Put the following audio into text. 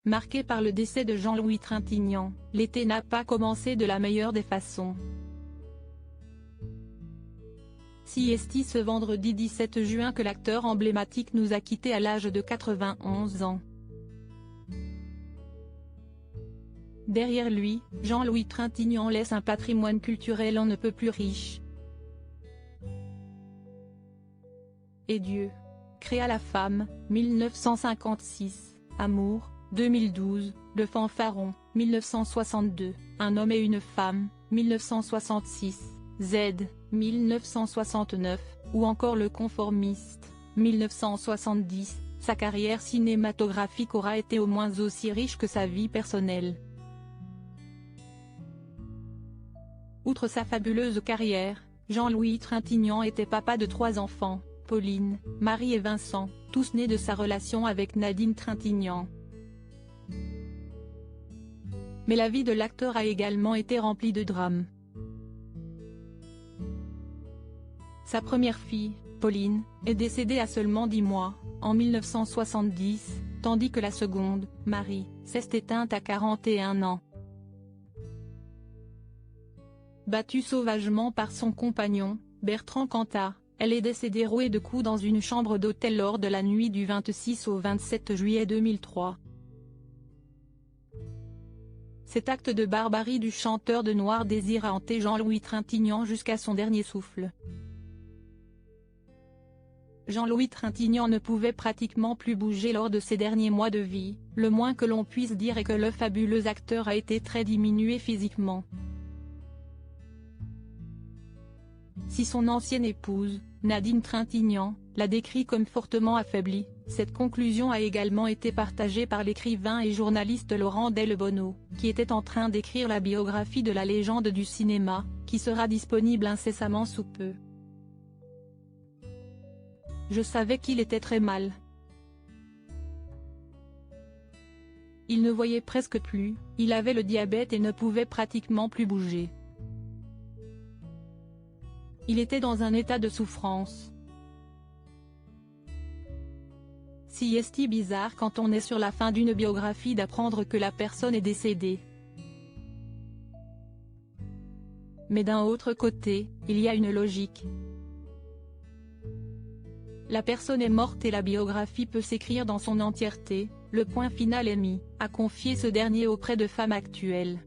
Marqué par le décès de Jean-Louis Trintignant, l'été n'a pas commencé de la meilleure des façons. Si est ce vendredi 17 juin que l'acteur emblématique nous a quittés à l'âge de 91 ans. Derrière lui, Jean-Louis Trintignant laisse un patrimoine culturel on ne peut plus riche. Et Dieu créa la femme, 1956, Amour, 2012, Le Fanfaron, 1962, Un homme et une femme, 1966, Z, 1969, ou encore Le Conformiste, 1970, sa carrière cinématographique aura été au moins aussi riche que sa vie personnelle. Outre sa fabuleuse carrière, Jean-Louis Trintignant était papa de 3 enfants, Pauline, Marie et Vincent, tous nés de sa relation avec Nadine Trintignant. Mais la vie de l'acteur a également été remplie de drames. Sa première fille, Pauline, est décédée à seulement 10 mois, en 1970, tandis que la seconde, Marie, s'est éteinte à 41 ans. Battue sauvagement par son compagnon, Bertrand Cantat, elle est décédée rouée de coups dans une chambre d'hôtel lors de la nuit du 26 au 27 juillet 2003. Cet acte de barbarie du chanteur de Noir Désir a hanté Jean-Louis Trintignant jusqu'à son dernier souffle. Jean-Louis Trintignant ne pouvait pratiquement plus bouger lors de ses derniers mois de vie, le moins que l'on puisse dire est que le fabuleux acteur a été très diminué physiquement. Si son ancienne épouse, Nadine Trintignant, l'a décrit comme fortement affaibli, cette conclusion a également été partagée par l'écrivain et journaliste Laurent Delbono, qui était en train d'écrire la biographie de la légende du cinéma, qui sera disponible incessamment sous peu. Je savais qu'il était très mal. Il ne voyait presque plus, il avait le diabète et ne pouvait pratiquement plus bouger. Il était dans un état de souffrance. Si est bizarre quand on est sur la fin d'une biographie d'apprendre que la personne est décédée. Mais d'un autre côté, il y a une logique. La personne est morte et la biographie peut s'écrire dans son entièreté, le point final est mis, a confié ce dernier auprès de Femmes Actuelles.